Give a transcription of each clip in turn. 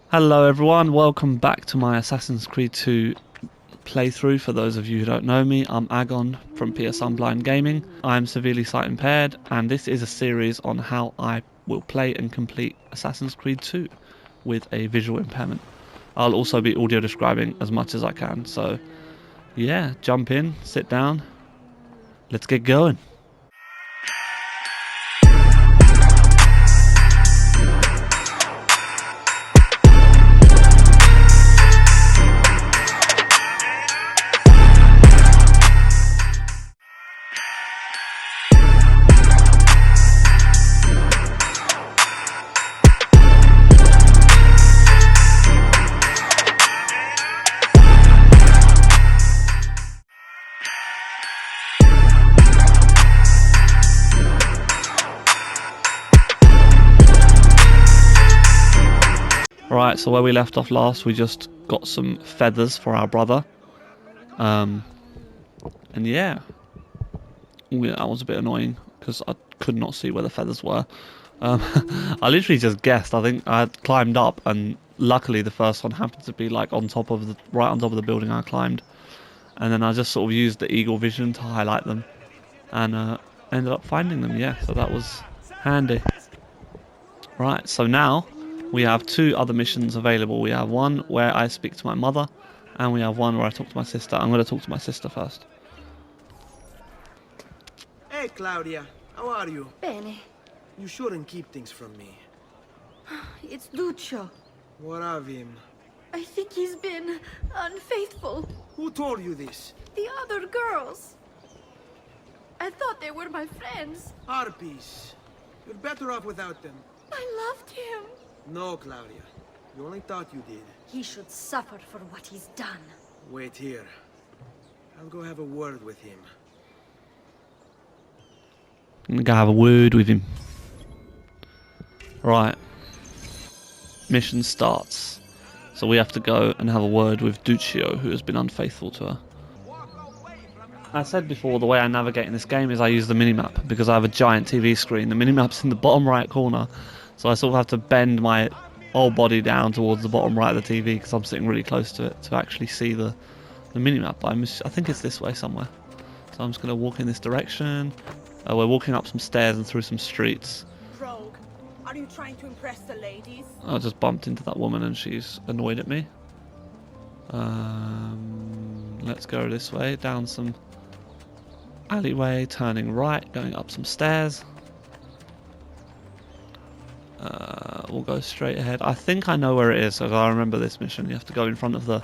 Hello everyone, welcome back to my Assassin's Creed 2 playthrough. For those of you who don't know me, I'm Agon from PS Unblind Gaming. I'm severely sight impaired, and this is a series on how I will play and complete Assassin's Creed 2 with a visual impairment. I'll also be audio describing as much as I can, so yeah, jump in, sit down, let's get going. Right, so where we left off last, we just got some feathers for our brother. And yeah, that was a bit annoying because I could not see where the feathers were. I literally just guessed. I think I had climbed up, and luckily the first one happened to be like on top of right on top of the building I climbed, and then I just sort of used the eagle vision to highlight them, and ended up finding them. Yeah, so that was handy. Right, so now we have two other missions available. We have one where I speak to my mother, and we have one where I talk to my sister. I'm going to talk to my sister first. Hey, Claudia. How are you? Bene. You shouldn't keep things from me. It's Lucio. What of him? I think he's been unfaithful. Who told you this? The other girls. I thought they were my friends. Harpies. You're better off without them. I loved him. No, Claudia. You only thought you did. He should suffer for what he's done. Wait here. I'll go have a word with him. I'm going to go have a word with him. Right. Mission starts. So we have to go and have a word with Duccio, who has been unfaithful to her. I said before, the way I navigate in this game is I use the minimap, because I have a giant TV screen. The minimap's in the bottom right corner, so I sort of have to bend my whole body down towards the bottom right of the TV, because I'm sitting really close to it, to actually see the minimap. But I think it's this way somewhere. So I'm just going to walk in this direction. We're walking up some stairs and through some streets. Rogue, are you trying to impress the ladies? I just bumped into that woman and she's annoyed at me. Let's go this way, down some alleyway, turning right, going up some stairs. We'll go straight ahead. I think I know where it is, so I remember this mission. You have to go in front of the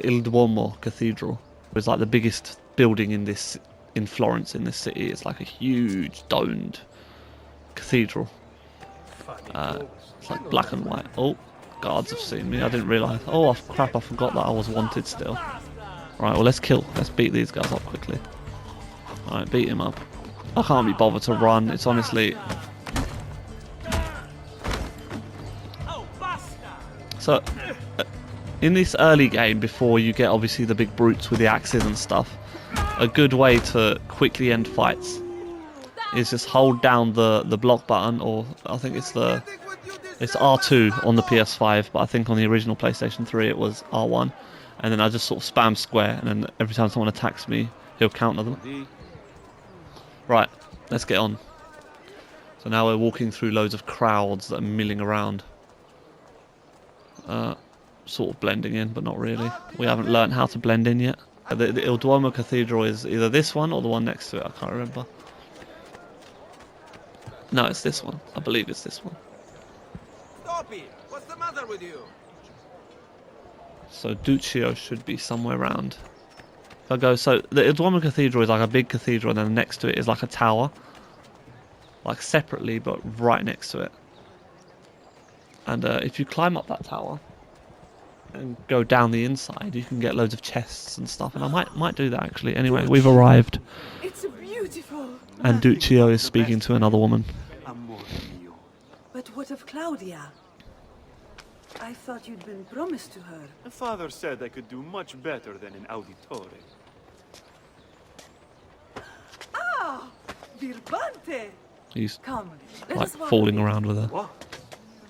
Il Duomo Cathedral. It's like the biggest building in Florence, in this city. It's like a huge domed cathedral. It's like black and white. Oh, guards have seen me. I didn't realise. Oh crap! I forgot that I was wanted still. Right, well let's beat these guys up quickly. Alright, beat him up. I can't be bothered to run. It's honestly. So, in this early game, before you get obviously the big brutes with the axes and stuff, a good way to quickly end fights is just hold down the block button, or I think it's R2 on the PS5, but I think on the original PlayStation 3 it was R1, and then I just sort of spam square, and then every time someone attacks me, he'll counter them. Right, let's get on. So now we're walking through loads of crowds that are milling around. Sort of blending in, but not really. We haven't learnt how to blend in yet. The Il Duomo Cathedral is either this one or the one next to it, I can't remember. No, it's this one. I believe it's this one. Stop it! What's the matter with you? So Duccio should be somewhere around. If I go, so the Il Duomo Cathedral is like a big cathedral, and then next to it is like a tower. Like separately, but right next to it. And if you climb up that tower and go down the inside, you can get loads of chests and stuff. And I might do that actually. Anyway, we've arrived. It's beautiful. And Duccio is speaking to another woman. But what of Claudia? I thought you'd been promised to her. My father said I could do much better than an auditore. Ah! Birbante! He's Come, let like us walk falling a bit. around with her. What?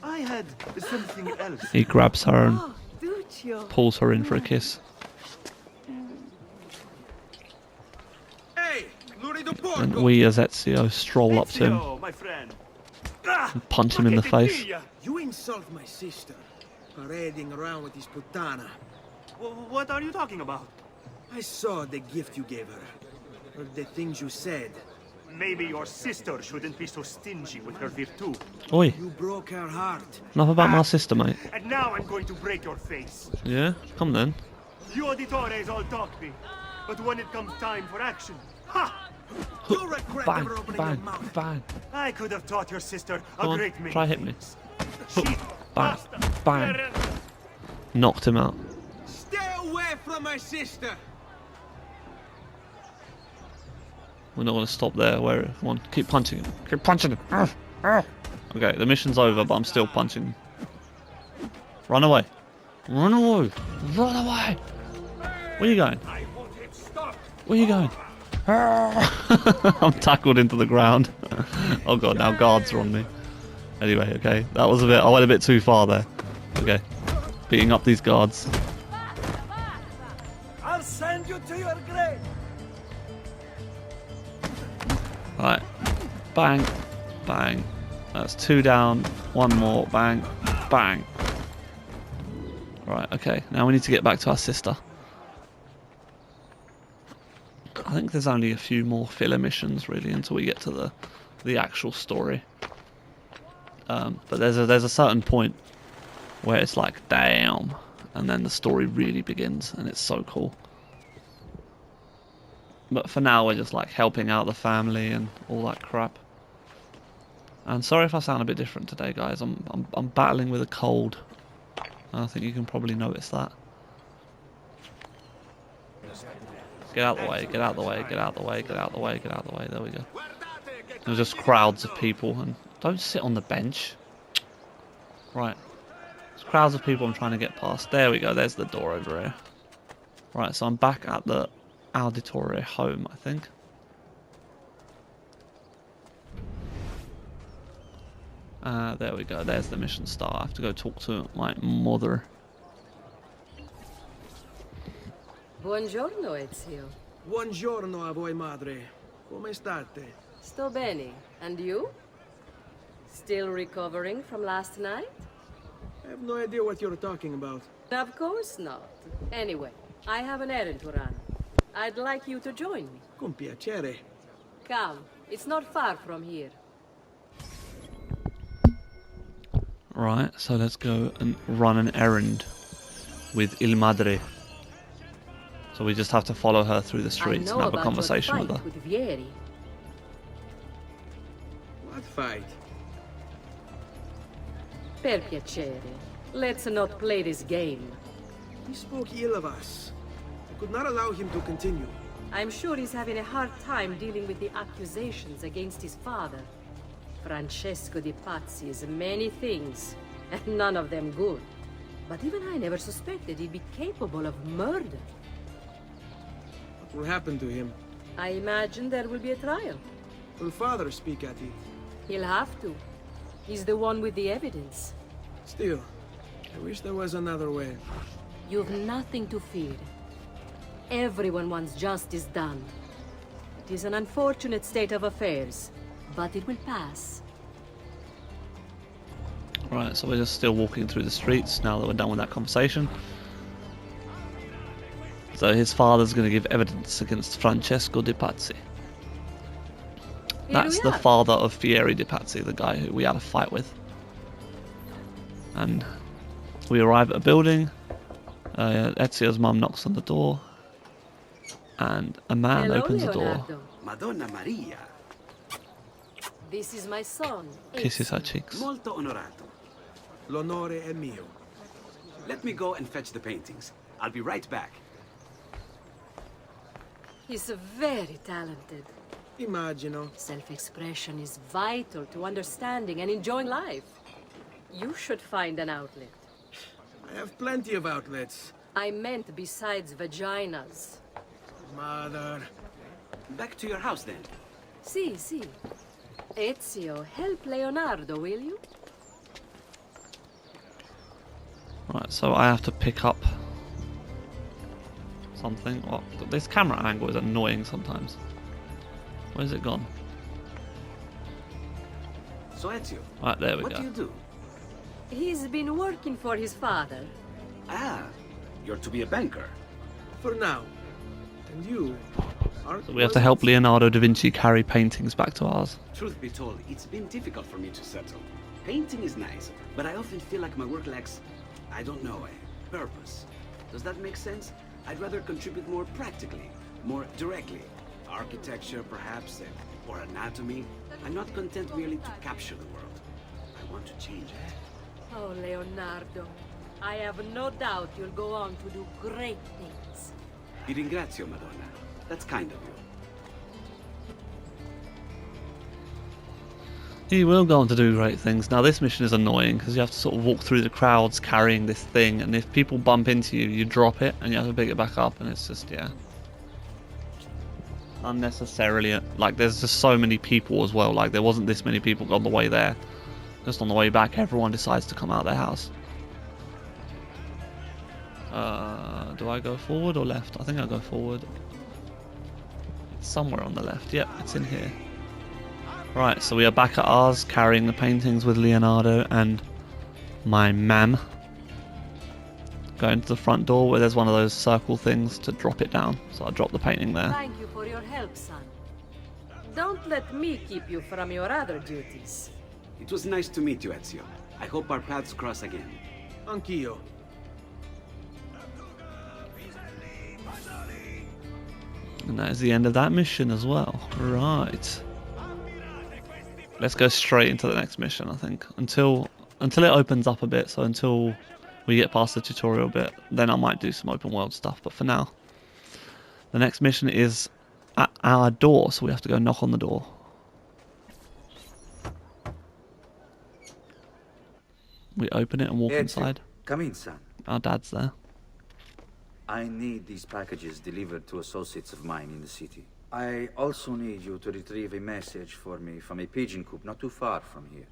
I had something else. He grabs her and Oh, Duccio. pulls her in for a kiss. Hey, Lurido And Porco! we as Ezio stroll up to him Ezio, my friend. and punch him in the face. You insult my sister, parading around with this putana. What are you talking about? I saw the gift you gave her, or the things you said. Maybe your sister shouldn't be so stingy with her virtù. Oi, You broke her heart. enough about my sister, mate. And now I'm going to break your face. Yeah? Come then. You auditores all talk big, but when it comes time for action, ha! You'll regret Bang, never opening bang, your mouth. bang. I could have taught your sister Come a on, great many try hit me. things. She Bang, must bang. learn. Knocked him out. Stay away from my sister! We're not going to stop there. Where? Come on, keep punching him. Keep punching him. Okay, the mission's over, but I'm still punching him. Run away. Run away. Run away. Where are you going? Where are you going? I'm tackled into the ground. Oh god, now guards are on me. Anyway, okay, that was I went a bit too far there. Okay, beating up these guards. I'll send you to your grave! Right, bang, bang. That's 2 down, 1 more, bang, bang. Right, okay, now we need to get back to our sister. I think there's only a few more filler missions really until we get to the actual story. But there's a certain point where it's like, damn, and then the story really begins, and it's so cool. But for now, we're just like helping out the family and all that crap. And sorry if I sound a bit different today, guys. I'm battling with a cold. I think you can probably notice that. Get out the way, get out the way, get out the way, get out the way, get out the way. There we go. There's just crowds of people, and don't sit on the bench. Right. There's crowds of people I'm trying to get past. There we go, there's the door over here. Right, so I'm back at the Auditore home, I think. There we go, there's the mission star. I have to go talk to my mother. Buongiorno, Ezio. Buongiorno a voi, madre. Come state? Sto bene. And you? Still recovering from last night? I have no idea what you're talking about. Of course not. Anyway, I have an errand to run. I'd like you to join me. Con piacere. Come, it's not far from here. Right, so let's go and run an errand with Il Madre. So we just have to follow her through the streets and have a conversation with her. With Vieri. What fight? Per piacere. Let's not play this game. He spoke ill of us. I could not allow him to continue. I'm sure he's having a hard time dealing with the accusations against his father. Francesco di Pazzi is many things, and none of them good. But even I never suspected he'd be capable of murder. What will happen to him? I imagine there will be a trial. Will father speak at it? He'll have to. He's the one with the evidence. Still, I wish there was another way. You've nothing to fear. Everyone wants justice done. It is an unfortunate state of affairs, but it will pass. Right, so we're just still walking through the streets now that we're done with that conversation. So his father's going to give evidence against Francesco di Pazzi. That's the father of Fieri di Pazzi, the guy who we had a fight with. And we arrive at a building. Ezio's mum knocks on the door. And a man Hello, opens the door, Leonardo. Madonna Maria, This is my son. kisses her Ezio. cheeks. molto onorato. L'onore è mio. Let me go and fetch the paintings. I'll be right back. He's very talented. Immagino. Self-expression is vital to understanding and enjoying life. You should find an outlet. I have plenty of outlets. I meant besides vaginas. Mother. Back to your house then. Si. Ezio, help Leonardo, will you? Right, so I have to pick up something. Oh, this camera angle is annoying sometimes. Where's it gone? So Ezio, Right, there we what go. do you do? He's been working for his father. Ah, you're to be a banker. For now. And you are... So we have to help Leonardo da Vinci carry paintings back to ours. Truth be told, it's been difficult for me to settle. Painting is nice, but I often feel like my work lacks, I don't know, a purpose. Does that make sense? I'd rather contribute more practically, more directly. Architecture, perhaps, or anatomy. I'm not content merely to capture the world. I want to change it. Oh, Leonardo. I have no doubt you'll go on to do great things. Vi ringrazio, Madonna. That's kind of you. He will go on to do great things. Now this mission is annoying because you have to sort of walk through the crowds carrying this thing, and if people bump into you, you drop it and you have to pick it back up, and it's just, yeah. Unnecessarily, like there's just so many people as well, like there wasn't this many people on the way there. Just on the way back, everyone decides to come out of their house. Do I go forward or left? I think I'll go forward. It's somewhere on the left. Yep, it's in here. Right, so we are back at ours, carrying the paintings with Leonardo and my mam. Going to the front door where there's one of those circle things to drop it down. So I drop the painting there. Thank you for your help, son. Don't let me keep you from your other duties. It was nice to meet you, Ezio. I hope our paths cross again. Anch'io. And that is the end of that mission as well. Right. Let's go straight into the next mission, I think. Until it opens up a bit, so until we get past the tutorial bit, then I might do some open world stuff. But for now, the next mission is at our door, so we have to go knock on the door. We open it and walk inside. Come in, son. Our dad's there. I need these packages delivered to associates of mine in the city. I also need you to retrieve a message for me from a pigeon coop not too far from here.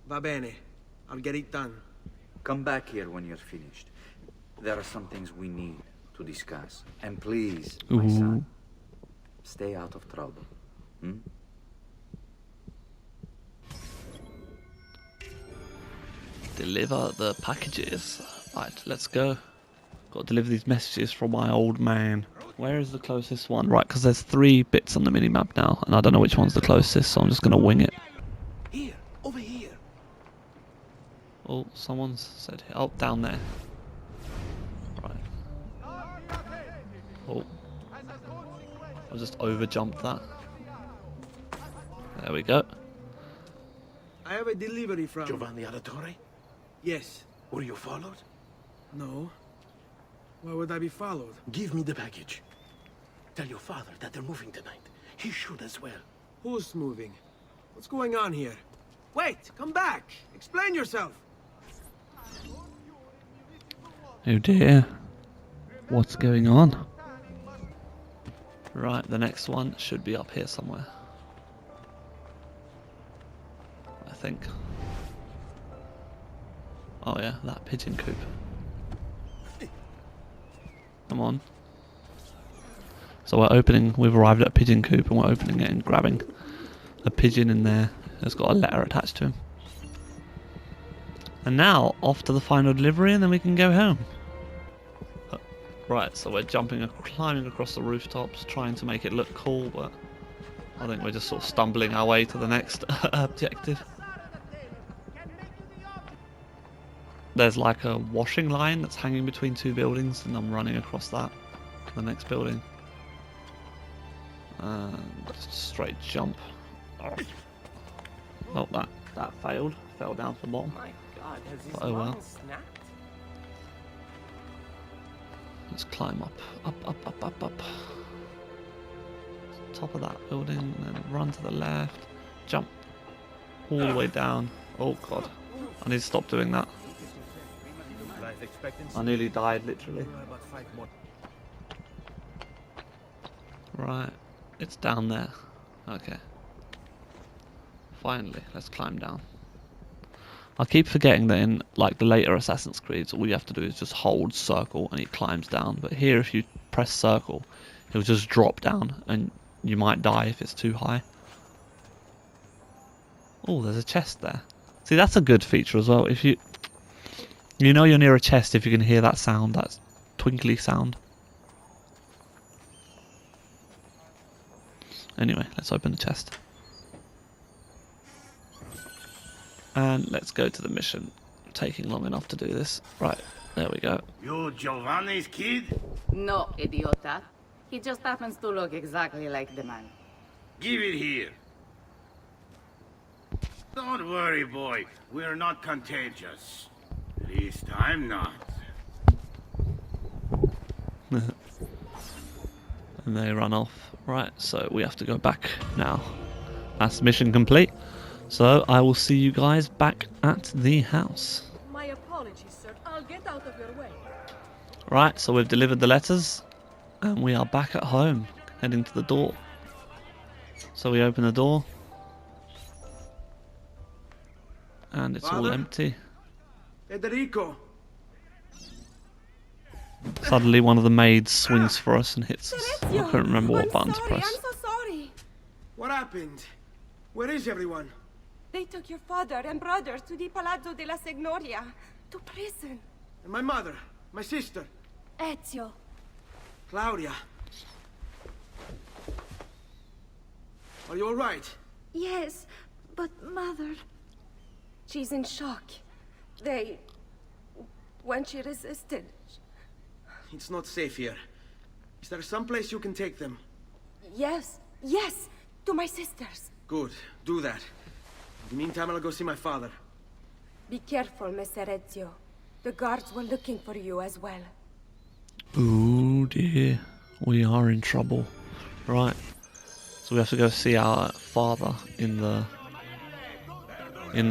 Va bene. I'll get it done. Come back here when you're finished. There are some things we need to discuss. And please, my son, stay out of trouble. Hmm? Deliver the packages. Right, let's go. Got to deliver these messages from my old man. Where is the closest one? Right, because there's 3 bits on the minimap now, and I don't know which one's the closest, so I'm just going to wing it. Here. Over here. Oh, someone's said here. Oh, down there. Right. Oh. I just over-jumped that. There we go. I have a delivery from... Giovanni Auditore? Yes. Were you followed? No. Why would I be followed? Give me the package. Tell your father that they're moving tonight. He should as well. Who's moving? What's going on here? Wait! Come back! Explain yourself! Oh dear. What's going on? Right, the next one should be up here somewhere. I think. Oh yeah, that pigeon coop. Come on. So we've arrived at a pigeon coop and we're opening it and grabbing a pigeon in there that's got a letter attached to him. And now, off to the final delivery and then we can go home. Right, so we're climbing across the rooftops, trying to make it look cool, but I think we're just sort of stumbling our way to the next objective. There's like a washing line that's hanging between 2 buildings, and I'm running across that to the next building. Just a straight jump. Oh, that failed. Fell down to the bottom. My God, has his Oh well. snapped? Let's climb up. Up. Top of that building, and then run to the left. Jump. All the way down. Oh god. I need to stop doing that. I nearly died, literally. Right. It's down there. Okay. Finally, let's climb down. I keep forgetting that in like the later Assassin's Creeds, all you have to do is just hold circle and he climbs down. But here, if you press circle, he'll just drop down and you might die if it's too high. Oh, there's a chest there. See, that's a good feature as well. If you know you're near a chest, if you can hear that sound, that twinkly sound. Anyway, let's open the chest. And let's go to the mission. Taking long enough to do this. Right, there we go. You Giovanni's kid? No, idiota. He just happens to look exactly like the man. Give it here. Don't worry, boy. We're not contagious. At least I'm not. And they run off. Right, so we have to go back now. That's mission complete. So I will see you guys back at the house. My apologies, sir. I'll get out of your way. Right, so we've delivered the letters. And we are back at home. Heading to the door. So we open the door. And it's all Father? empty. Federico. Suddenly one of the maids swings for us and hits us. I couldn't remember what button to press. I'm so sorry. What happened? Where is everyone? They took your father and brother to the Palazzo della Signoria, to prison. And my mother, my sister, Ezio. Claudia. Are you all right? Yes, but mother... She's in shock. When she resisted... It's not safe here. Is there some place you can take them? Yes, to my sisters. Good, do that. In the meantime, I'll go see my father. Be careful, Messer Ezio. The guards were looking for you as well. Oh dear, we are in trouble. Right, so we have to go see our father in the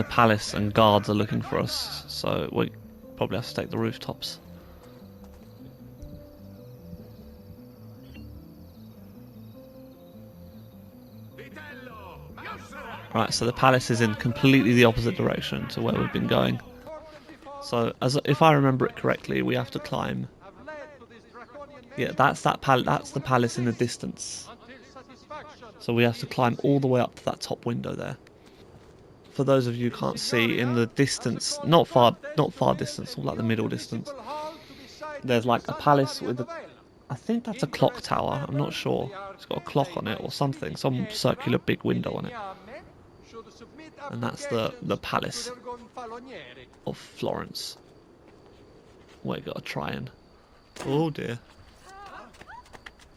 palace, and guards are looking for us. So we probably have to take the rooftops. Right, so the palace is in completely the opposite direction to where we've been going. So, if I remember it correctly, we have to climb. Yeah, that's the palace in the distance. So we have to climb all the way up to that top window there. For those of you who can't see, in the distance, not far distance, or like the middle distance, there's like a palace with I think that's a clock tower. I'm not sure. It's got a clock on it or something, some circular big window on it. And that's the palace of Florence. We gotta try and... Oh dear.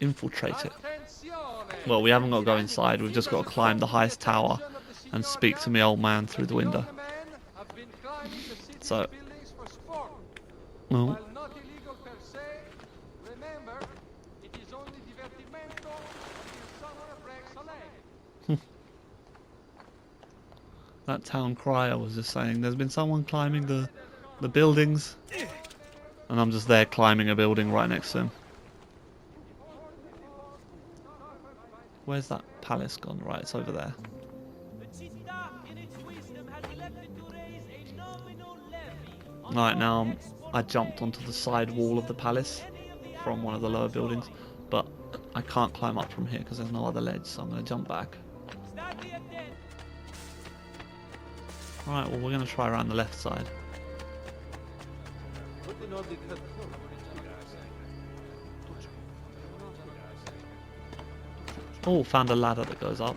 Infiltrate it. Well, we haven't got to go inside, we've just got to climb the highest tower and speak to me old man through the window. So... Oh. That town crier was just saying, there's been someone climbing the buildings. And I'm just there climbing a building right next to him. Where's that palace gone? Right, it's over there. Right, now I jumped onto the side wall of the palace from one of the lower buildings. But I can't climb up from here because there's no other ledge, so I'm going to jump back. Right, well, we're going to try around the left side. Oh, found a ladder that goes up.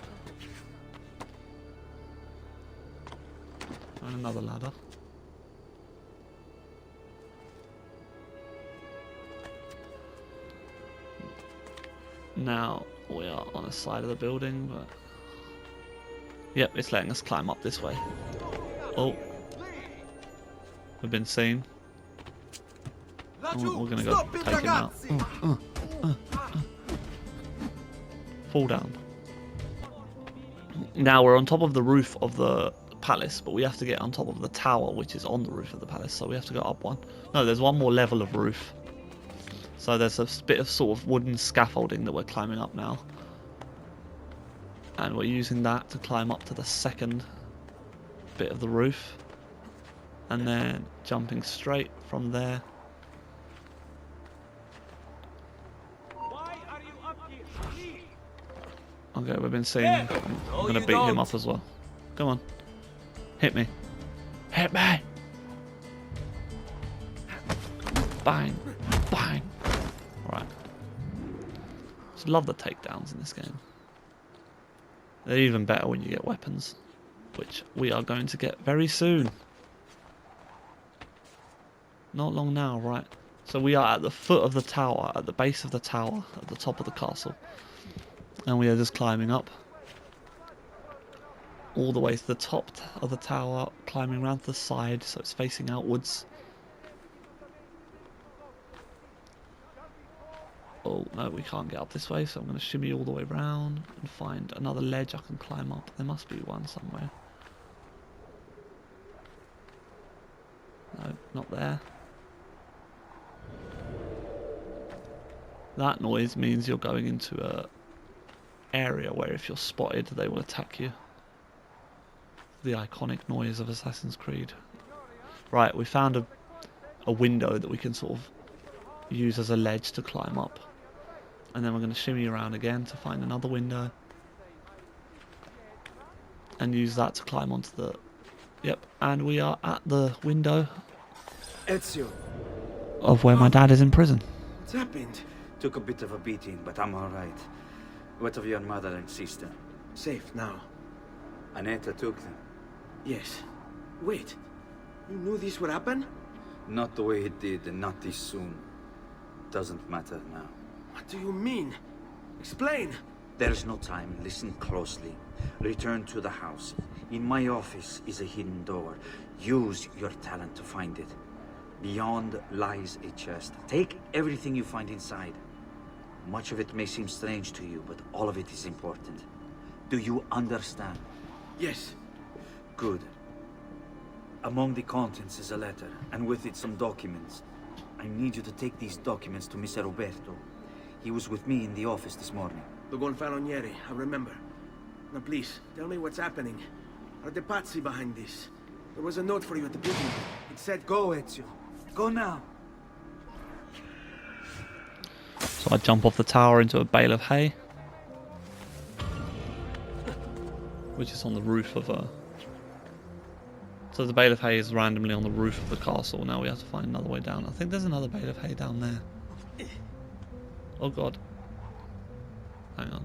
And another ladder. Now, we are on the side of the building, but... Yep, it's letting us climb up this way. Oh. We've been seen. Oh, we're gonna go take him out. Fall down. Now we're on top of the roof of the palace, but we have to get on top of the tower, which is on the roof of the palace, so we have to go up one. No, there's one more level of roof. So there's a bit of sort of wooden scaffolding that we're climbing up now. And we're using that to climb up to the second bit of the roof. And then jumping straight from there. Okay, we've been seen. I'm going to beat him up as well. Come on. Hit me. Hit me! Bang. Bang. Alright. Just love the takedowns in this game. They're even better when you get weapons, which we are going to get very soon. Not long now, right? So we are at the foot of the tower, at the base of the tower, at the top of the castle. And we are just climbing up. All the way to the top of the tower, climbing around to the side so it's facing outwards. Oh, no, we can't get up this way, so I'm going to shimmy all the way around and find another ledge I can climb up. There must be one somewhere. No, not there. That noise means you're going into a area where if you're spotted, they will attack you. The iconic noise of Assassin's Creed. Right, we found a window that we can sort of use as a ledge to climb up. And then we're going to shimmy around again to find another window. And use that to climb onto the... Yep, and we are at the window Ezio, of where my dad is in prison. what's happened? Took a bit of a beating, but I'm alright. What of your mother and sister? Safe now. Annetta took them. Yes. Wait. You knew this would happen? Not the way it did, and not this soon. Doesn't matter now. What do you mean? Explain! There's no time. Listen closely. Return to the house. In my office is a hidden door. Use your talent to find it. Beyond lies a chest. Take everything you find inside. Much of it may seem strange to you, but all of it is important. Do you understand? Yes. Good. Among the contents is a letter, and with it some documents. I need you to take these documents to Mr. Roberto. He was with me in the office this morning. The Gonfaloniere, I remember. Now please, tell me what's happening. Are the Pazzi behind this? There was a note for you at the beginning. It said, "Go, Ezio. Go now." So I jump off the tower into a bale of hay. Which is on the roof of a... So the bale of hay is randomly on the roof of the castle. Now we have to find another way down. I think there's another bale of hay down there. Oh god. Hang on.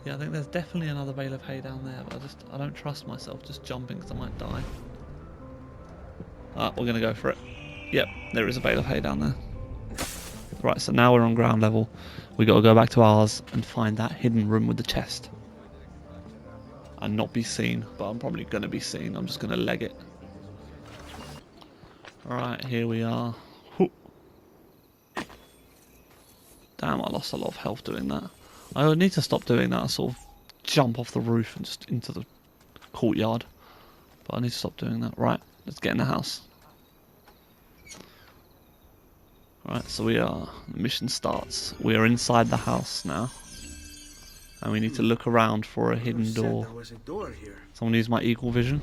Yeah, I think there's definitely another bale of hay down there, but I don't trust myself just jumping because I might die. We're going to go for it. Yep, there is a bale of hay down there. Right, so now we're on ground level. We got to go back to ours and find that hidden room with the chest. And not be seen, but I'm probably going to be seen. I'm just going to leg it. Alright, here we are. Whoo. Damn, I lost a lot of health doing that. I need to stop doing that. I sort of jump off the roof and just into the courtyard. But I need to stop doing that. Right, let's get in the house. Right, so the mission starts. We are inside the house now. And we need to look around for a hidden door. There was a door here. Someone use my eagle vision.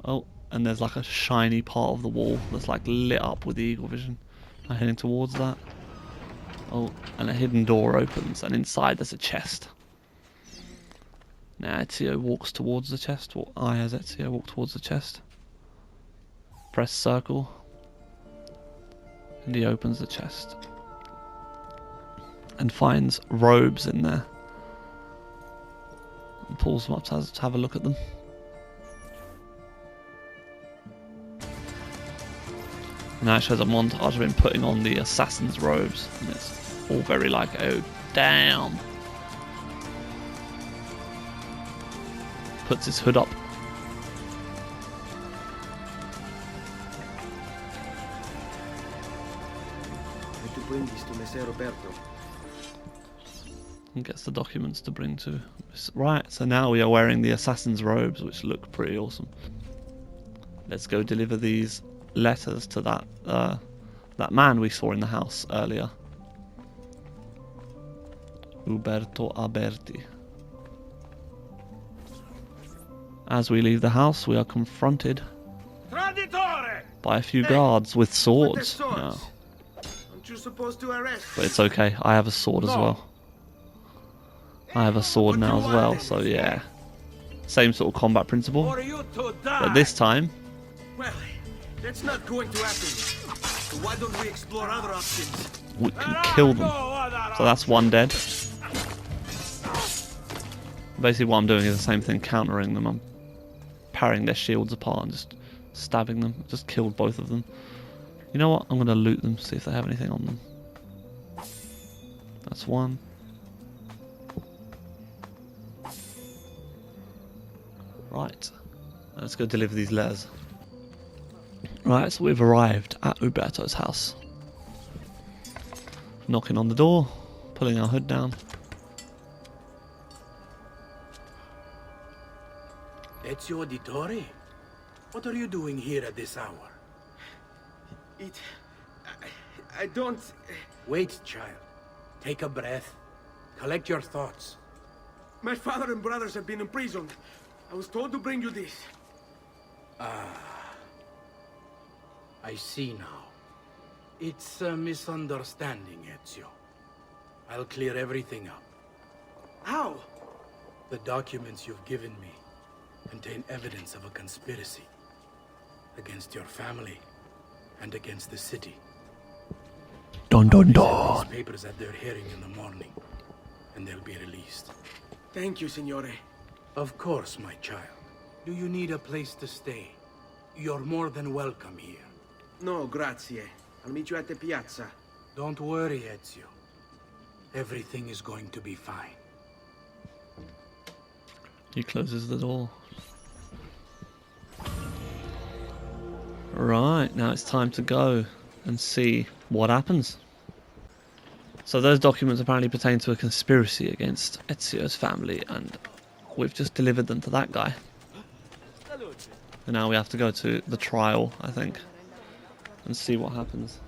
Oh, and there's like a shiny part of the wall that's like lit up with the eagle vision. I'm heading towards that. Oh, and a hidden door opens, and inside there's a chest. Now Ezio walks towards the chest. Or I, as Ezio, walk towards the chest. Press circle. And he opens the chest. And finds robes in there. And pulls them up to have a look at them. Now it shows a montage of him putting on the assassin's robes. And it's all very like, oh damn. Puts his hood up. Need to bring this to Messer Roberto. And gets the documents to bring to... Right, so now we are wearing the assassin's robes, which look pretty awesome. Let's go deliver these letters to that man we saw in the house earlier. Uberto Alberti. As we leave the house, we are confronted Traditore! by a few guards with What the swords. swords? Yeah. Aren't you supposed to arrest? But it's okay, I have a sword as well. I have a sword now as well, so yeah. Same sort of combat principle. For you to die! But this time, Well, that's not going to happen. So why don't we explore other options? we can kill them. So that's one dead. Basically what I'm doing is the same thing, countering them. I'm parrying their shields apart and just stabbing them. Just killed both of them. You know what? I'm going to loot them, see if they have anything on them. That's one. Right. Let's go deliver these letters. Right, so we've arrived at Uberto's house. Knocking on the door, pulling our hood down. Ezio Auditore? What are you doing here at this hour? I don't... Wait, child. Take a breath. Collect your thoughts. My father and brothers have been imprisoned. I was told to bring you this. I see now. It's a misunderstanding, Ezio. I'll clear everything up. How? The documents you've given me contain evidence of a conspiracy against your family and against the city. Dun dun These dun. papers at their hearing in the morning, and they'll be released. Thank you, Signore. Of course, my child. Do you need a place to stay? You're more than welcome here. No, grazie. I'll meet you at the piazza. Don't worry, Ezio. Everything is going to be fine. He closes the door. Right, now it's time to go and see what happens. So those documents apparently pertain to a conspiracy against Ezio's family, and we've just delivered them to that guy. And now we have to go to the trial, I think, and see what happens.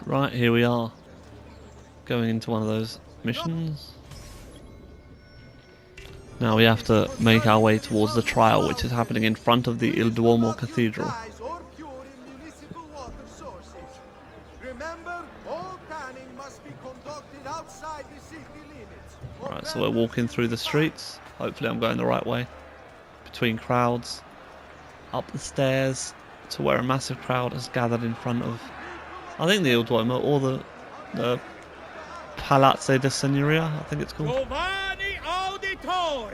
Right, here we are, going into one of those missions. Now we have to make our way towards the trial, which is happening in front of the Il Duomo Cathedral. Right, so we're walking through the streets. Hopefully I'm going the right way. Between crowds, up the stairs to where a massive crowd has gathered in front of, I think, the Il Duomo, or the Palazzo di Signoria, I think it's called. Giovanni Auditore!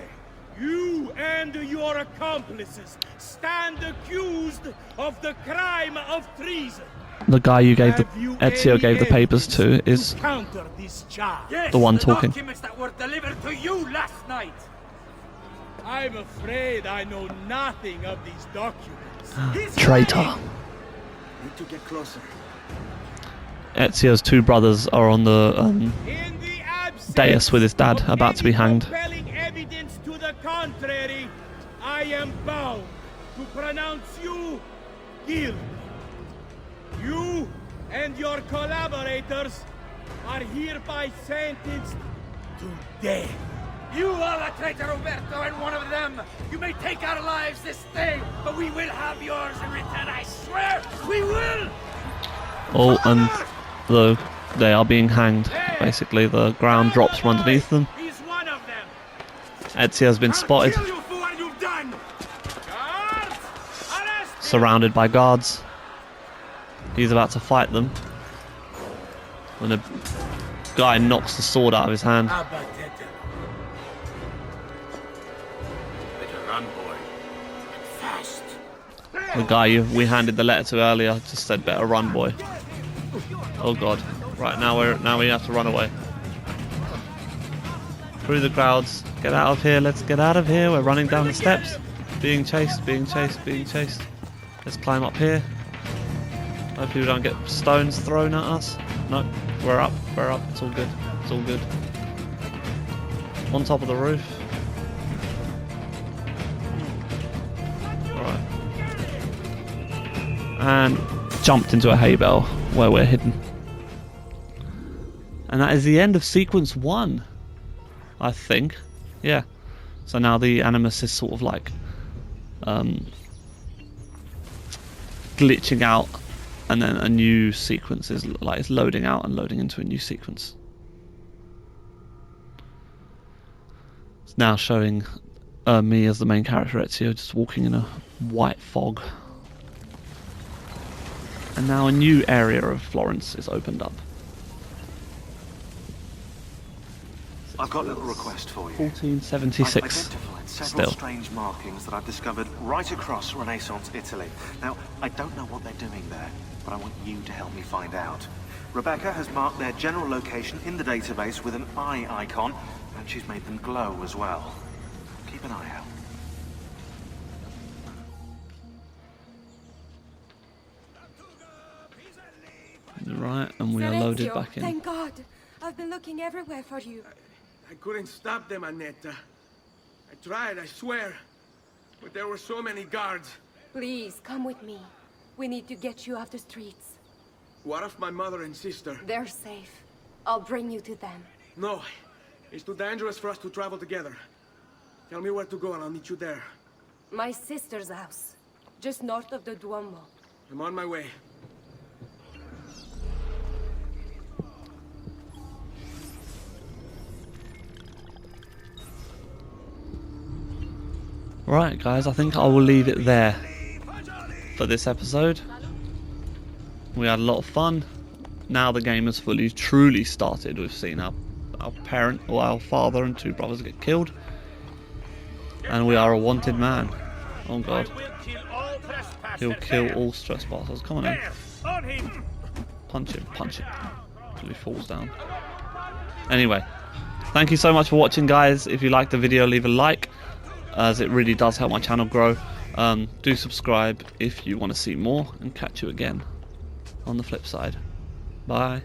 You and your accomplices stand accused of the crime of treason. The guy you gave Ezio gave the papers to is Counter this charge. the one talking. Documents that were delivered to you last night. I'm afraid I know nothing of these documents. Traitor. Need to get closer. Ezio's two brothers are on the In the absence dais with his dad, of about to be any hanged. compelling evidence to the contrary, I am bound to pronounce you guilty. You and your collaborators are hereby sentenced to death. You are a traitor, Roberto, and one of them. You may take our lives this day, but we will have yours in return, I swear! We will! Oh, and they are being hanged. Basically, the ground drops from underneath them. He's one of them. Ezio's been spotted, Kill you for what you've done! Guards! Arrest him! surrounded by guards. He's about to fight them when a guy knocks the sword out of his hand. Better run, boy. And fast. The guy we handed the letter to earlier just said, "Better run, boy." Oh god! Right, now we have to run away through the crowds. Get out of here! Let's get out of here! We're running down the steps, being chased, being chased, being chased. Let's climb up here. Hopefully we don't get stones thrown at us. No, we're up. We're up. It's all good. It's all good. On top of the roof. Alright. And jumped into a hay bale where we're hidden. And that is the end of sequence 1 I think. Yeah. So now the Animus is sort of like glitching out, and then a new sequence is like it's loading out and loading into a new sequence. It's now showing me as the main character, Ezio, just walking in a white fog. And now a new area of Florence is opened up. I've got a little request for you. 1476. I've identified several Still. strange markings that I've discovered right across Renaissance Italy. Now, I don't know what they're doing there, but I want you to help me find out. Rebecca has marked their general location in the database with an eye icon, and she's made them glow as well. Keep an eye out. Right, and we are loaded back in. Thank God. I've been looking everywhere for you. I couldn't stop them, Annetta. I tried, I swear. But there were so many guards. Please, come with me. We need to get you off the streets. What of my mother and sister? They're safe. I'll bring you to them. No. It's too dangerous for us to travel together. Tell me where to go and I'll meet you there. My sister's house. Just north of the Duomo. I'm on my way. Right, guys, I think I will leave it there for this episode. We had a lot of fun. Now the game has fully, truly started. We've seen our parent, or our father and two brothers get killed. And we are a wanted man. Oh god. He'll kill all trespassers. Come on in. Punch him, till he falls down. Anyway, thank you so much for watching, guys. If you liked the video, leave a like, as it really does help my channel grow. Do subscribe if you want to see more, and catch you again on the flip side. Bye.